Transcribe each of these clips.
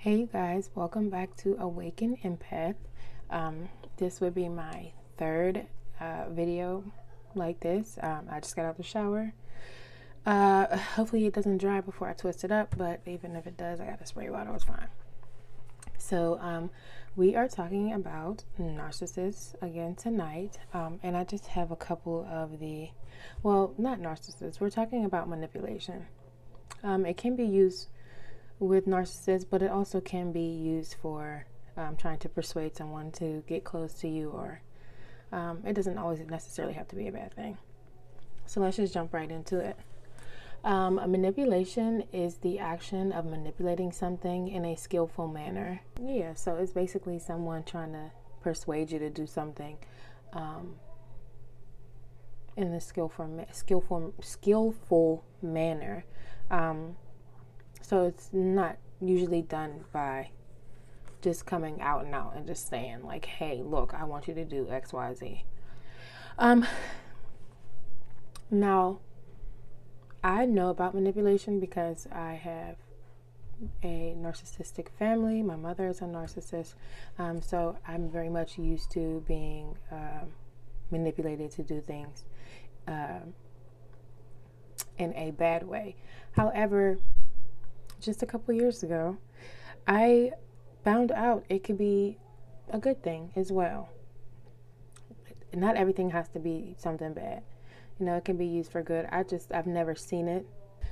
Hey you guys, welcome back to Awaken Empath. This would be my third video like this. I just got out the shower. Hopefully it doesn't dry before I twist it up, but even if it does, I got to spray water, it's fine. So we are talking about narcissists again tonight, and I just have a couple of not narcissists, we're talking about manipulation. It can be used with narcissists, but it also can be used for trying to persuade someone to get close to you, or it doesn't always necessarily have to be a bad thing. So let's just jump right into it. Manipulation is the action of manipulating something in a skillful manner. Yeah, so it's basically someone trying to persuade you to do something in a skillful manner. So it's not usually done by just coming out and just saying like, hey, look, I want you to do X, Y, Z. Now, I know about manipulation because I have a narcissistic family. My mother is a narcissist. So I'm very much used to being manipulated to do things in a bad way. However, just a couple years ago, I found out it could be a good thing as well. Not everything has to be something bad. It can be used for good. I've never seen it.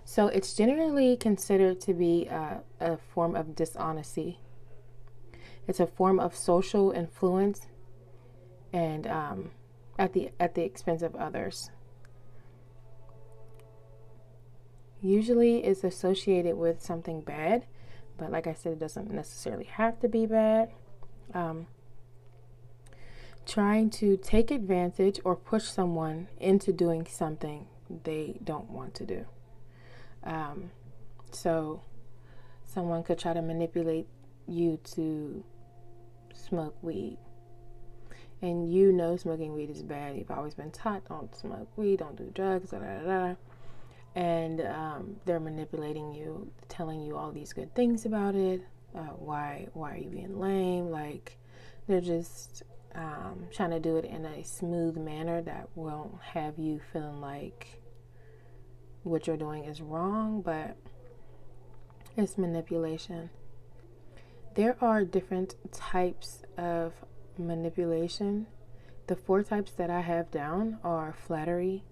So it's generally considered to be a form of dishonesty. It's a form of social influence, and at the expense of others. Usually it's associated with something bad, but like I said, it doesn't necessarily have to be bad. Trying to take advantage or push someone into doing something they don't want to do. So someone could try to manipulate you to smoke weed. And smoking weed is bad. You've always been taught, don't smoke weed, don't do drugs, da da da. And they're manipulating you, telling you all these good things about it. Why are you being lame? Like, they're just trying to do it in a smooth manner that won't have you feeling like what you're doing is wrong, but it's manipulation. There are different types of manipulation. The 4 types that I have down are flattery.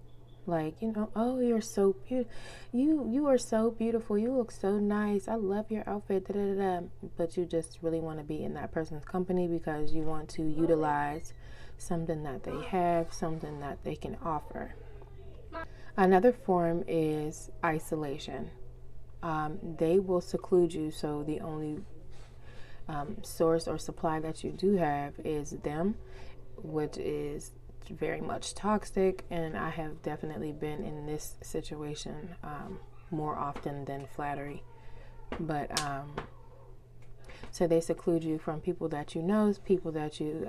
Like, oh, you're so beautiful. You are so beautiful. You look so nice. I love your outfit. Da, da, da, da. But you just really want to be in that person's company because you want to utilize something that they have, something that they can offer. Another form is isolation. They will seclude you, so the only source or supply that you do have is them, which is very much toxic, and I have definitely been in this situation more often than flattery. But so they seclude you from people that you know, people that you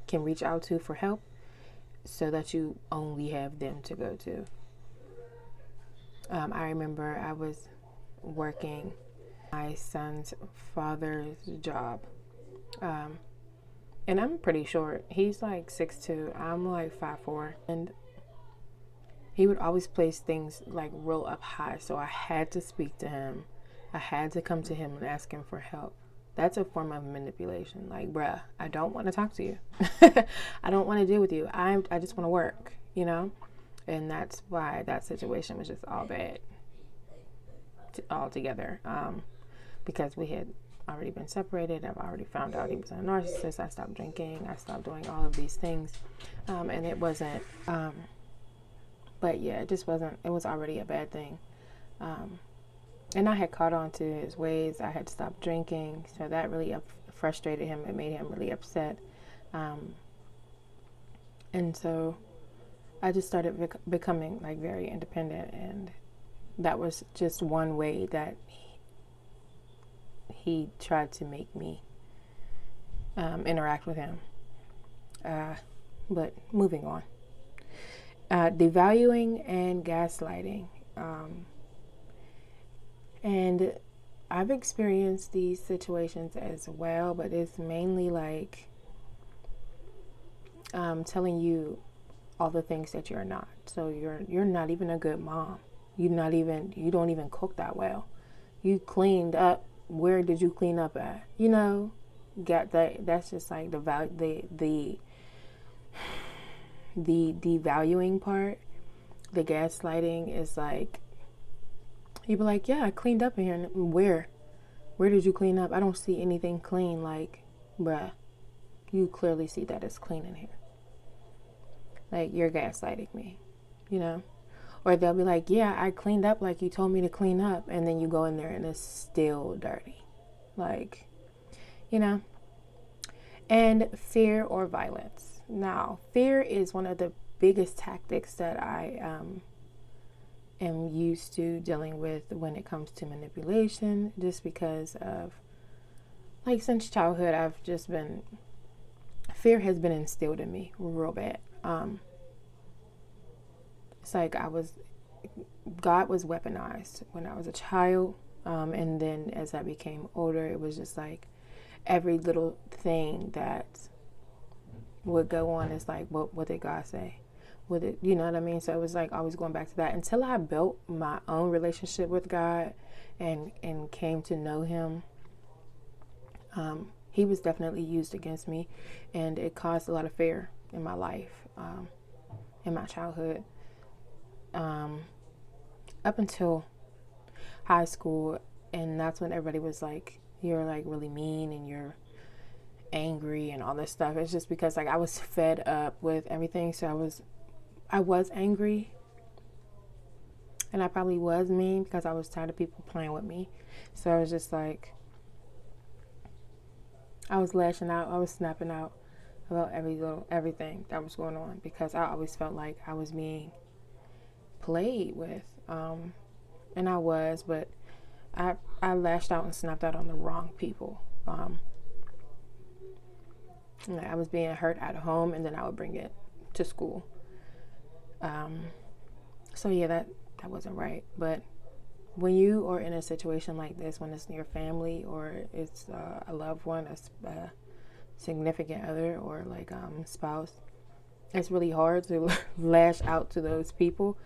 can reach out to for help, so that you only have them to go to. I remember I was working my son's father's job. And I'm pretty short. He's like 6'2". I'm like 5'4". And he would always place things like real up high. So I had to speak to him. I had to come to him and ask him for help. That's a form of manipulation. Like, bruh, I don't want to talk to you. I don't want to deal with you. I just want to work, And that's why that situation was just all bad altogether. Because we had already been separated. I've already found out he was a narcissist. I stopped drinking. I stopped doing all of these things. And it wasn't, but yeah, it just wasn't, it was already a bad thing. And I had caught on to his ways. I had stopped drinking. So that really frustrated him. It made him really upset. And so I just started becoming like very independent. And that was just one way that he tried to make me interact with him. But moving on. Devaluing and gaslighting. And I've experienced these situations as well, but it's mainly like telling you all the things that you're not. So you're not even a good mom. You don't even cook that well. You cleaned up. Where did you clean up at? Got that. That's just like the value, the devaluing part. The gaslighting is like, you be like, yeah, I cleaned up in here. And where did you clean up? I don't see anything clean. Like, bruh, you clearly see that it's clean in here. Like, you're gaslighting me, Or they'll be like, yeah, I cleaned up like you told me to clean up. And then you go in there and it's still dirty. Like, And fear or violence. Now, fear is one of the biggest tactics that I am used to dealing with when it comes to manipulation, just because of, like, since childhood, fear has been instilled in me real bad. It's like God was weaponized when I was a child. And then as I became older, it was just like every little thing that would go on is like, what did God say? You know what I mean? So it was like always going back to that until I built my own relationship with God and came to know Him. He was definitely used against me, and it caused a lot of fear in my life, in my childhood, up until high school. And that's when everybody was like, you're like really mean and you're angry and all this stuff. It's just because like I was fed up with everything. So I was angry, and I probably was mean because I was tired of people playing with me. So I was just like, I was lashing out, I was snapping out about everything that was going on, because I always felt like I was being played with, and I was, but I lashed out and snapped out on the wrong people. I was being hurt at home, and then I would bring it to school. So yeah, that wasn't right. But when you are in a situation like this, when it's your family or it's a loved one, a significant other, or like spouse, it's really hard to lash out to those people,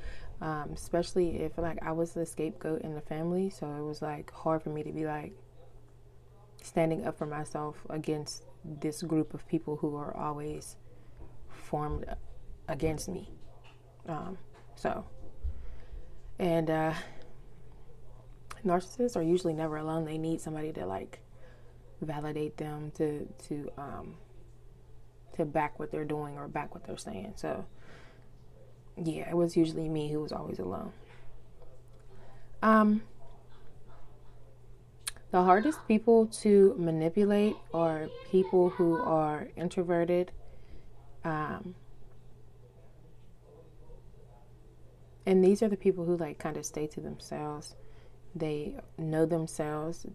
especially if like I was the scapegoat in the family. So it was like hard for me to be like standing up for myself against this group of people who are always formed against me. And narcissists are usually never alone. They need somebody to like validate them, to back what they're doing or back what they're saying. So yeah, it was usually me who was always alone. The hardest people to manipulate are people who are introverted, and these are the people who like kind of stay to themselves. They know themselves.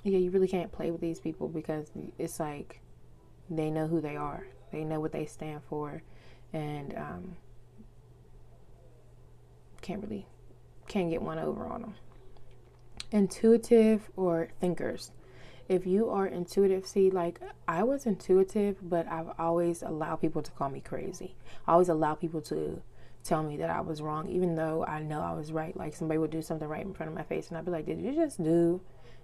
You really can't play with these people, because it's like they know who they are. They know what they stand for, and can't get one over on them. Intuitive or thinkers. If you are intuitive, see, like I was intuitive, but I've always allowed people to call me crazy. I always allow people to tell me that I was wrong, even though I know I was right. Like somebody would do something right in front of my face, and I'd be like, did you just do?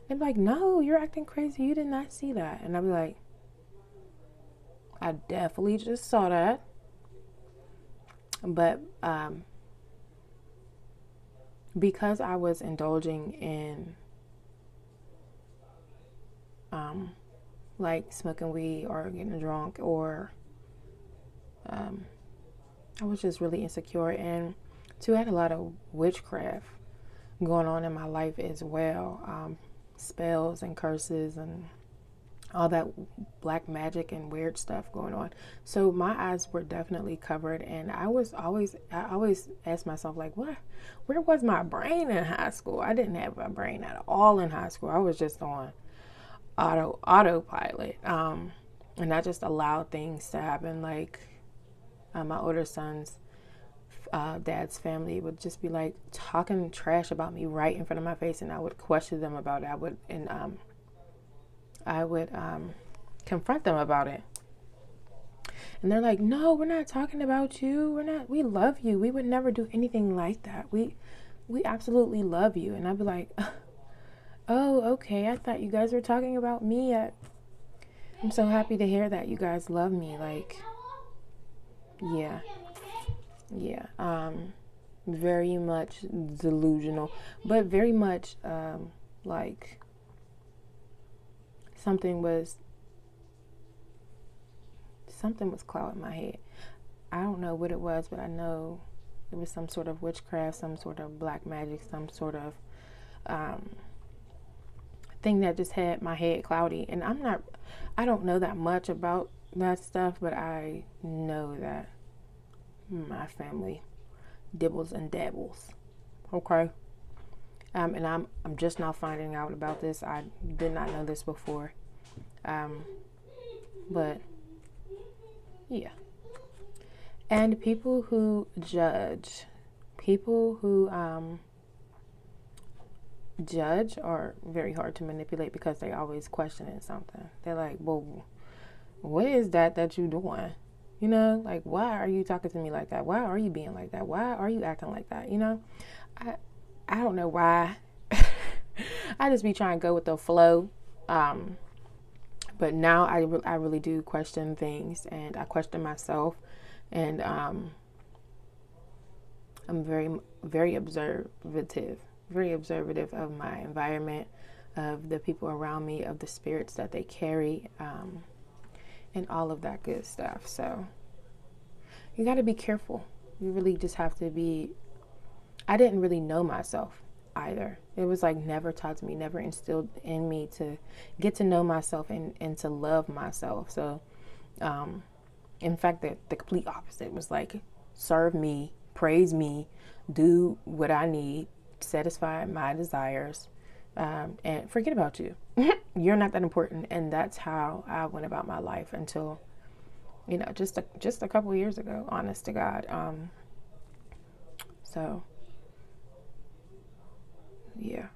They'd be like, no, you're acting crazy. You did not see that. And I'd be like, I definitely just saw that. But because I was indulging in like smoking weed or getting drunk, or I was just really insecure, and I had a lot of witchcraft going on in my life as well, spells and curses and all that black magic and weird stuff going on. So my eyes were definitely covered, and I always asked myself, like, where was my brain in high school? I didn't have a brain at all in high school. I was just on autopilot, and I just allowed things to happen. Like my older son's dad's family would just be like talking trash about me right in front of my face, and I would question them about it. I would confront them about it. And they're like, "No, we're not talking about you. We love you. We would never do anything like that. We absolutely love you." And I'd be like, "Oh, okay. I thought you guys were talking about me. I'm so happy to hear that you guys love me." Like, yeah. Yeah. Very much delusional, but very much like something was clouding my head. I don't know what it was, but I know it was some sort of witchcraft, some sort of black magic, some sort of thing that just had my head cloudy. And I don't know that much about that stuff, but I know that my family dibbles and dabbles. Okay. And I'm just now finding out about this. I did not know this before. But yeah. And people who judge, judge are very hard to manipulate because they always questioning something. They're like, "Well, what is that you doing? You know, like, why are you talking to me like that? Why are you being like that? Why are you acting like that?" You know, I don't know why. I just be trying to go with the flow. But now I really do question things, and I question myself, and I'm very, very observative of my environment, of the people around me, of the spirits that they carry, and all of that good stuff. So you got to be careful. You really just have to be. I didn't really know myself either. It was like never taught to me, never instilled in me to get to know myself and to love myself. So in fact, the complete opposite was like, serve me, praise me, do what I need, satisfy my desires, and forget about you. You're not that important. And that's how I went about my life until, just a couple of years ago, honest to God. So yeah.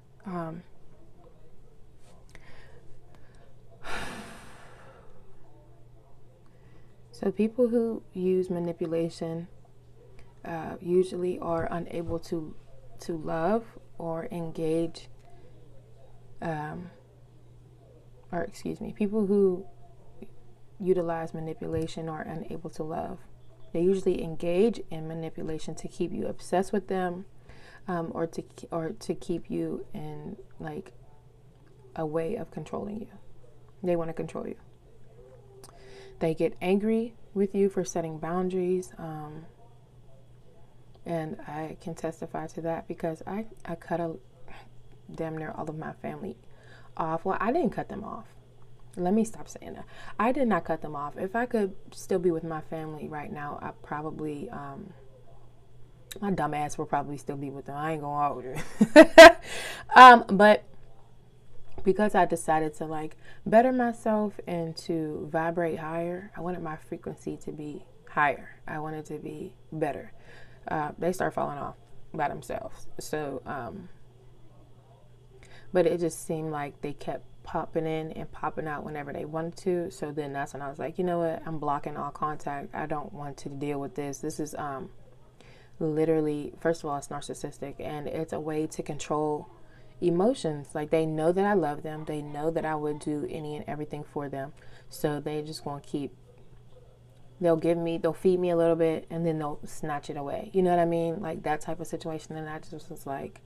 So people who use manipulation usually are unable to love or engage, people who utilize manipulation are unable to love. They usually engage in manipulation to keep you obsessed with them, or to keep you in like a way of controlling you. They want to control you. They get angry with you for setting boundaries, and I can testify to that because I cut damn near all of my family off. Well, I didn't cut them off. Let me stop saying that. I did not cut them off. If I could still be with my family right now, I probably, my dumb ass will probably still be with them. I ain't gonna hold you. But because I decided to like better myself and to vibrate higher, I wanted my frequency to be higher. I wanted to be better. They start falling off by themselves. So, but it just seemed like they kept popping in and popping out whenever they wanted to. So then that's when I was like, you know what? I'm blocking all contact. I don't want to deal with this. This is literally, first of all, it's narcissistic, and it's a way to control emotions. Like, they know that I love them. They know that I would do any and everything for them. So they just going to keep, they'll feed me a little bit and then they'll snatch it away. You know what I mean? Like that type of situation. And I just was like,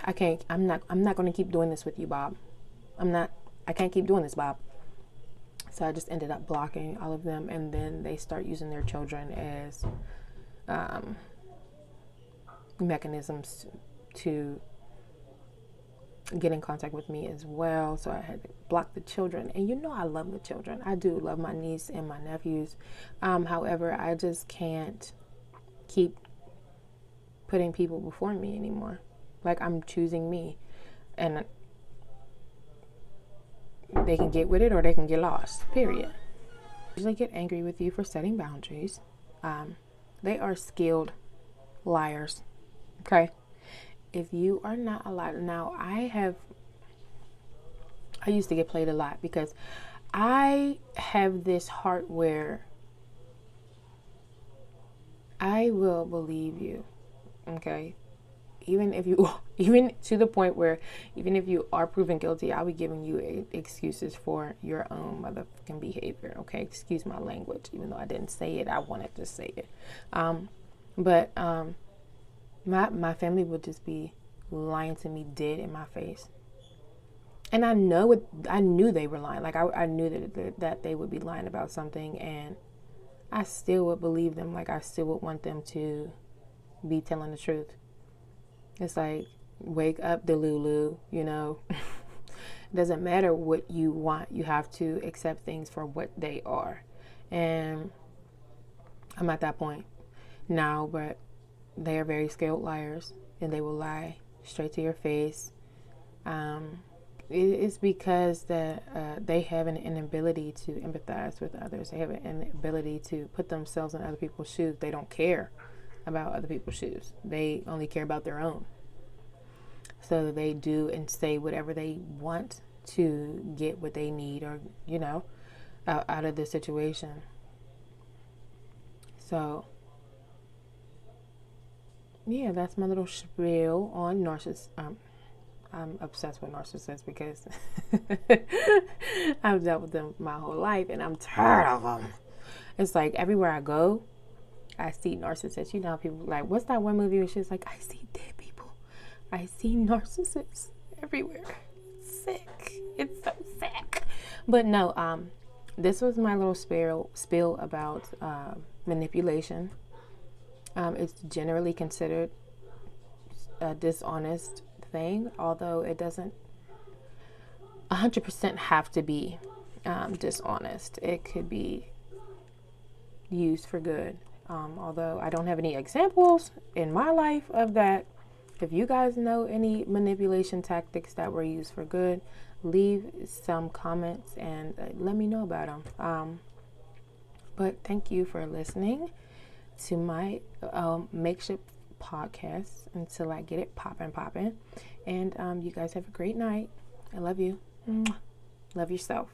I'm not going to keep doing this with you, Bob. I can't keep doing this, Bob. So I just ended up blocking all of them. And then they start using their children as mechanisms to get in contact with me as well. So I had to block the children. And I love the children. I do love my niece and my nephews. However, I just can't keep putting people before me anymore. Like, I'm choosing me. And they can get with it or they can get lost, period. I usually get angry with you for setting boundaries. They are skilled liars. Okay? If you are not a liar, now I used to get played a lot because I have this heart where I will believe you. Okay? Even if you, even to the point where, even if you are proven guilty, I'll be giving you excuses for your own motherfucking behavior. Okay, excuse my language, even though I didn't say it, I wanted to say it. But my family would just be lying to me dead in my face, and I know it. I knew they were lying. Like I knew that they would be lying about something, and I still would believe them. Like I still would want them to be telling the truth. It's like, wake up, Delulu, you know. It doesn't matter what you want. You have to accept things for what they are. And I'm at that point now, but they are very skilled liars, and they will lie straight to your face. It's because they have an inability to empathize with others. They have an inability to put themselves in other people's shoes. They don't care about other people's shoes. They only care about their own. So they do and say whatever they want to get what they need, or, you know, out of the situation. So, yeah, that's my little spiel on narcissists. I'm obsessed with narcissists because I've dealt with them my whole life, and I'm tired of them. It's like everywhere I go, I see narcissists. You know how people like, what's that one movie where she's like, I see dead people. I see narcissists everywhere. It's sick. It's so sick. But no, this was my little spiel about manipulation. It's generally considered a dishonest thing, although it doesn't 100% have to be dishonest. It could be used for good. Although I don't have any examples in my life of that. If you guys know any manipulation tactics that were used for good, leave some comments and let me know about them. But thank you for listening to my makeshift podcast until I get it popping. And you guys have a great night. I love you. Love yourself.